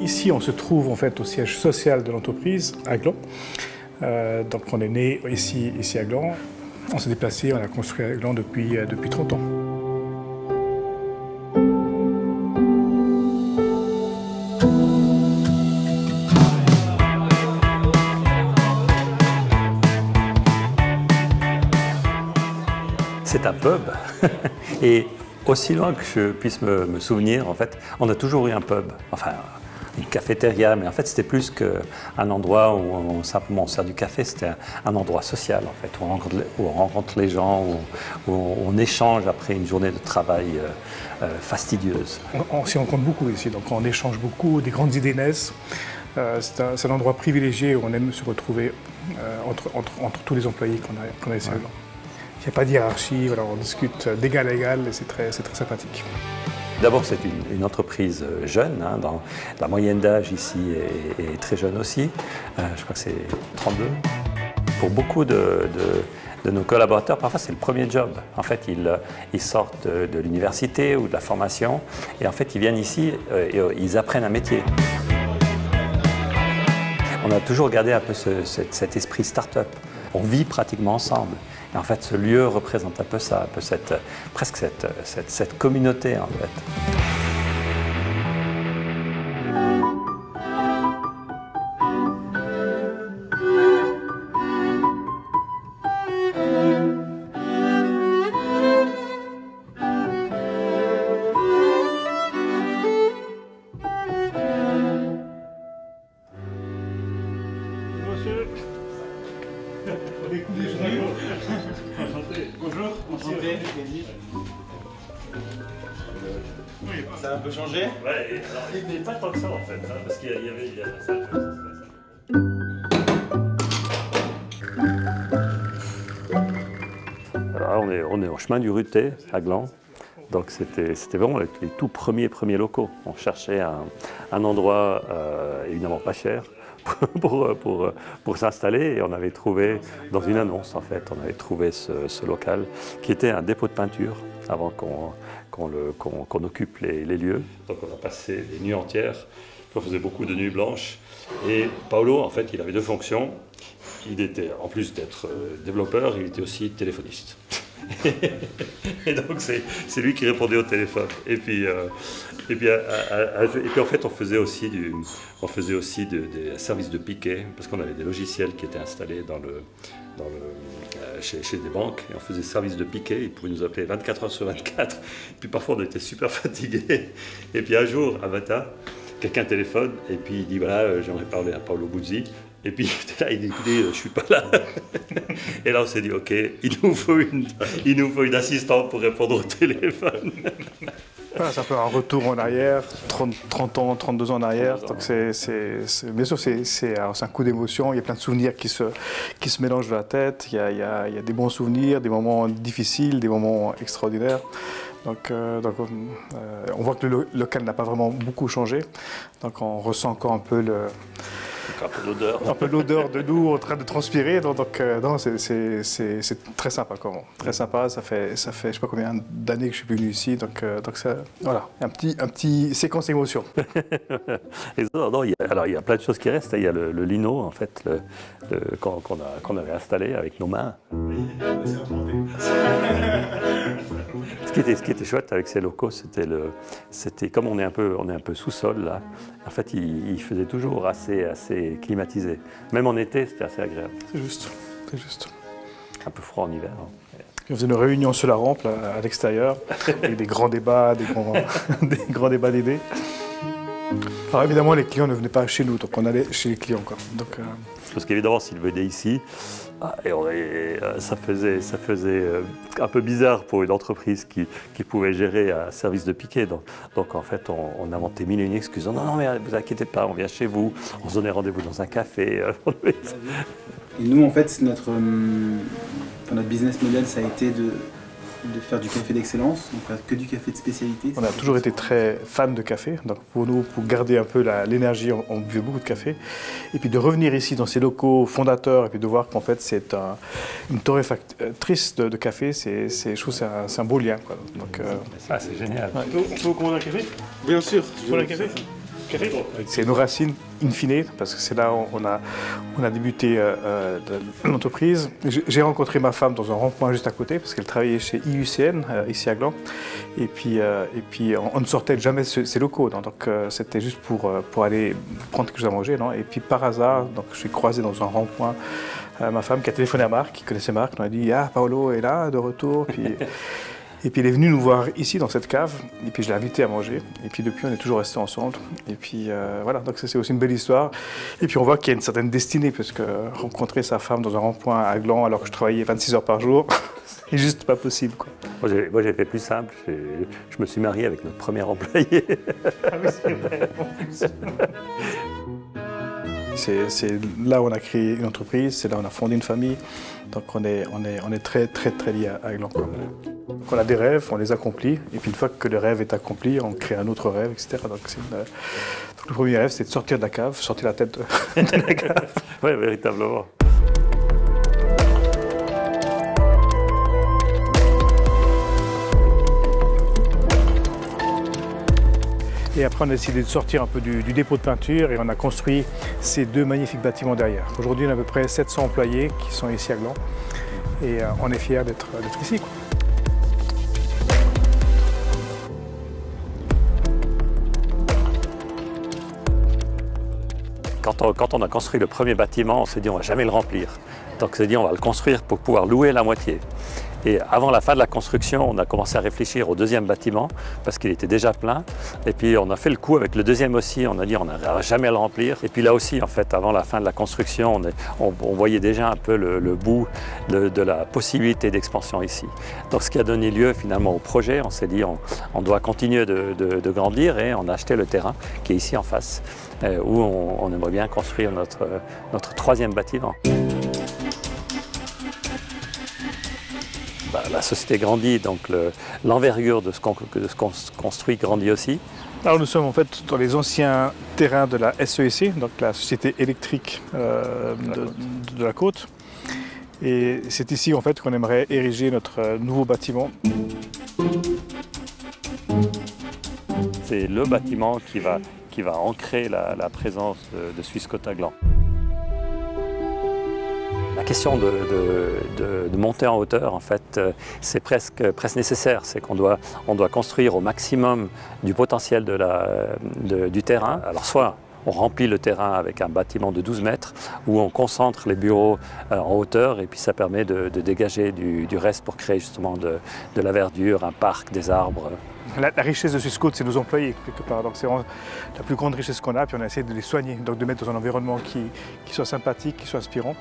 ici, on se trouve en fait au siège social de l'entreprise, à Gland. Donc on est né ici à Gland. On s'est déplacé, on a construit à Gland depuis 30 ans. C'est un pub. Et aussi loin que je puisse me souvenir, en fait, on a toujours eu un pub. Enfin, une cafétéria, mais en fait, c'était plus qu'un endroit où on sert du café. C'était un endroit social, en fait, où on rencontre les gens, où on échange après une journée de travail fastidieuse. On s'y rencontre beaucoup ici, donc on échange beaucoup, des grandes idées naissent. C'est un endroit privilégié où on aime se retrouver entre tous les employés qu'on a ici. Ouais. Il n'y a pas de hiérarchie, voilà, on discute d'égal à égal et c'est très sympathique. D'abord, c'est une entreprise jeune, hein, dans la moyenne d'âge ici est très jeune aussi. Je crois que c'est 32. Pour beaucoup de nos collaborateurs, parfois c'est le premier job. En fait, ils sortent de l'université ou de la formation et en fait, ils viennent ici et ils apprennent un métier. On a toujours gardé un peu cet esprit start-up. On vit pratiquement ensemble. Et en fait, ce lieu représente un peu ça, un peu presque cette communauté, en fait. Bonjour, enchanté. Ça a un peu changé? Ouais, mais pas tant que ça en fait, hein, parce qu'il y avait ça. Alors on est au chemin du Ruté, à Gland. Donc c'était vraiment les tout premiers locaux. On cherchait un endroit évidemment pas cher pour s'installer et on avait trouvé dans une annonce en fait, on avait trouvé ce local qui était un dépôt de peinture avant qu'on occupe les lieux. Donc on a passé des nuits entières, on faisait beaucoup de nuits blanches et Paolo en fait il avait deux fonctions. Il était, en plus d'être développeur, il était aussi téléphoniste. Et donc c'est lui qui répondait au téléphone. Et puis en fait on faisait aussi des services de piquet parce qu'on avait des logiciels qui étaient installés chez des banques et on faisait service de piquet. Ils pouvaient nous appeler 24 heures sur 24. Et puis parfois on était super fatigués. Et puis un jour à Vata, quelqu'un téléphone et puis il dit voilà j'aimerais parler à Paolo Buzzi. Et puis là, il dit écoutez, je suis pas là. Et là, on s'est dit ok, il nous faut une assistante pour répondre au téléphone. Voilà, c'est un peu un retour en arrière, 30 ans, 32 ans en arrière. Donc bien sûr, c'est un coup d'émotion. Il y a plein de souvenirs qui se mélangent dans la tête. Il y a des bons souvenirs, des moments difficiles, des moments extraordinaires. Donc on voit que le local n'a pas vraiment beaucoup changé. Donc on ressent encore un peu l'odeur de nous en train de transpirer. Donc non, c'est très sympa, comment. Très sympa. Ça fait je sais pas combien d'années que je suis venu ici. Donc ça, voilà, un petit séquence émotion. Non, il y a plein de choses qui restent. Il y a le lino en fait qu'on avait installé avec nos mains. Ce qui était chouette avec ces locaux, c'était comme on est un peu sous-sol là. En fait, il faisait toujours assez climatisé. Même en été, c'était assez agréable. C'est juste, c'est juste. Un peu froid en hiver. Hein. On faisait une réunion sur la rampe là, à l'extérieur, avec des grands débats, des grands débats d'idées. Alors évidemment, les clients ne venaient pas chez nous, donc on allait chez les clients, quoi. Donc, parce qu'évidemment, s'ils venaient ici, ça faisait un peu bizarre pour une entreprise qui pouvait gérer un service de piquet. Donc en fait, on inventait mille et une excuses. Non, mais vous inquiétez pas, on vient chez vous, on se donnait rendez-vous dans un café. Et nous, en fait, notre business model, ça a été de faire du café d'excellence, donc faire que du café de spécialité. On a toujours été très fans de café, donc pour nous, pour garder un peu l'énergie, on buvait beaucoup de café. Et puis de revenir ici dans ces locaux fondateurs et puis de voir qu'en fait c'est une torréfactrice de café, je trouve que c'est un beau lien, quoi. Donc, c'est génial. Ouais. On peut vous commander un café? Bien sûr. Vous voulez un café? C'est nos racines in fine, parce que c'est là où on a débuté l'entreprise. J'ai rencontré ma femme dans un rond-point juste à côté, parce qu'elle travaillait chez IUCN, ici à Gland. Et puis on ne sortait jamais de ces locaux, non, donc c'était juste pour aller prendre quelque chose à manger. Non, et puis par hasard, donc, je suis croisé dans un rond-point ma femme qui a téléphoné à Marc, qui connaissait Marc. On a dit « Ah, Paolo est là, de retour ». Et puis il est venu nous voir ici dans cette cave, et puis je l'ai invité à manger. Et puis depuis on est toujours restés ensemble. Et puis voilà, donc c'est aussi une belle histoire. Et puis on voit qu'il y a une certaine destinée, parce que rencontrer sa femme dans un rond-point à Gland alors que je travaillais 26 heures par jour, c'est juste pas possible, quoi. Moi j'ai fait plus simple, je me suis marié avec notre premier employé. Ah oui, c'est vrai. C'est là où on a créé une entreprise, c'est là où on a fondé une famille. Donc on est très liés à Gland. Donc on a des rêves, on les accomplit, et puis une fois que le rêve est accompli, on crée un autre rêve, etc. Donc, le premier rêve, c'est de sortir de la cave, sortir la tête de la cave. Oui, véritablement. Et après, on a décidé de sortir un peu du dépôt de peinture et on a construit ces deux magnifiques bâtiments derrière. Aujourd'hui, on a à peu près 700 employés qui sont ici à Gland et on est fiers d'être ici, quoi. Quand on a construit le premier bâtiment, on s'est dit on ne va jamais le remplir. Donc on s'est dit on va le construire pour pouvoir louer la moitié. Et avant la fin de la construction, on a commencé à réfléchir au deuxième bâtiment parce qu'il était déjà plein. Et puis on a fait le coup avec le deuxième aussi, on a dit on n'arrivera jamais à le remplir. Et puis là aussi, en fait, avant la fin de la construction, on voyait déjà un peu le bout de la possibilité d'expansion ici. Donc ce qui a donné lieu finalement au projet, on s'est dit on doit continuer de grandir et on a acheté le terrain qui est ici en face, où on aimerait bien construire notre troisième bâtiment. La société grandit, donc l'envergure de ce qu'on construit grandit aussi. Alors nous sommes en fait dans les anciens terrains de la SEIC, donc la société électrique de la côte. Et c'est ici en fait qu'on aimerait ériger notre nouveau bâtiment. C'est le bâtiment qui va ancrer la présence de Swissquote à Gland. La question de monter en hauteur, en fait, c'est presque nécessaire. C'est qu'on doit construire au maximum du potentiel du terrain. Alors soit on remplit le terrain avec un bâtiment de 12 mètres, ou on concentre les bureaux en hauteur, et puis ça permet de dégager du reste pour créer justement de la verdure, un parc, des arbres. La richesse de Swissquote, c'est nos employés, quelque part. Donc c'est la plus grande richesse qu'on a, puis on a essayé de les soigner, donc de mettre dans un environnement qui soit sympathique, qui soit inspirant.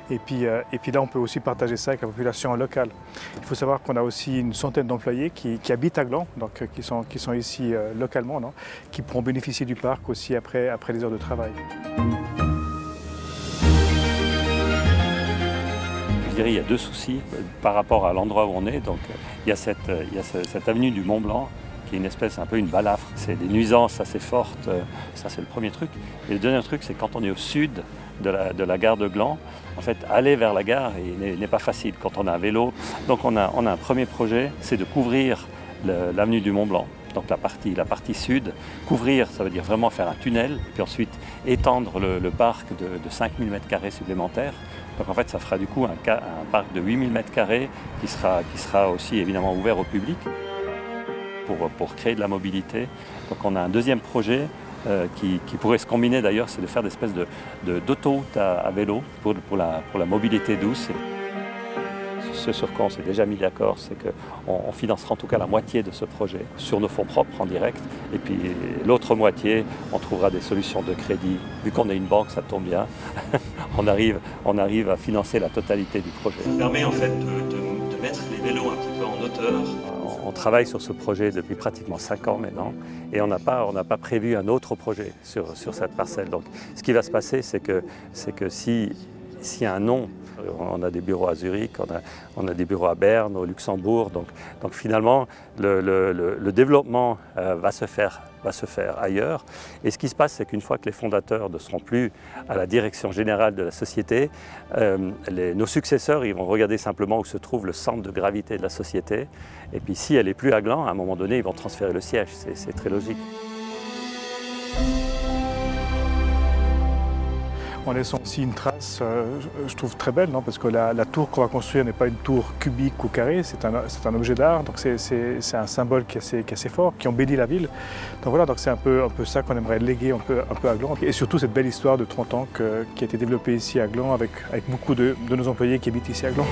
Et puis là, on peut aussi partager ça avec la population locale. Il faut savoir qu'on a aussi une centaine d'employés qui habitent à Gland, donc qui sont ici localement, non, qui pourront bénéficier du parc aussi après les heures de travail. Je dirais qu'il y a deux soucis par rapport à l'endroit où on est. Donc, il y a cette avenue du Mont Blanc qui est une espèce, un peu une balafre. C'est des nuisances assez fortes, ça c'est le premier truc. Et le deuxième truc, c'est quand on est au sud de la gare de Gland, en fait, aller vers la gare n'est pas facile quand on a un vélo. Donc on a un premier projet, c'est de couvrir l'avenue du Mont Blanc. Donc la partie sud, couvrir, ça veut dire vraiment faire un tunnel, puis ensuite étendre le parc de 5000 m² supplémentaires. Donc en fait, ça fera du coup un parc de 8000 m² qui sera aussi évidemment ouvert au public pour créer de la mobilité. Donc on a un deuxième projet qui pourrait se combiner d'ailleurs, c'est de faire des espèces d'autoroutes à vélo pour la mobilité douce. Ce sur quoi on s'est déjà mis d'accord, c'est qu'on financera en tout cas la moitié de ce projet sur nos fonds propres en direct. Et puis l'autre moitié, on trouvera des solutions de crédit. Vu qu'on est une banque, ça tombe bien. on arrive à financer la totalité du projet. Ça permet en fait de mettre les vélos un petit peu en hauteur. On travaille sur ce projet depuis pratiquement 5 ans maintenant et on n'a pas prévu un autre projet sur cette parcelle. Donc ce qui va se passer, c'est que s'il y a un nom, on a des bureaux à Zurich, on a des bureaux à Berne, au Luxembourg. Donc finalement, le développement va se faire ailleurs. Et ce qui se passe, c'est qu'une fois que les fondateurs ne seront plus à la direction générale de la société, nos successeurs ils vont regarder simplement où se trouve le centre de gravité de la société. Et puis si elle n'est plus à Gland, à un moment donné, ils vont transférer le siège. C'est très logique. en laissant aussi une trace, je trouve très belle, non, parce que la tour qu'on va construire n'est pas une tour cubique ou carrée, c'est un objet d'art, donc c'est un symbole qui est assez fort, qui embellit la ville. Donc voilà, donc c'est un peu ça qu'on aimerait léguer un peu à Gland. Et surtout cette belle histoire de 30 ans qui a été développée ici à Gland avec beaucoup de nos employés qui habitent ici à Gland.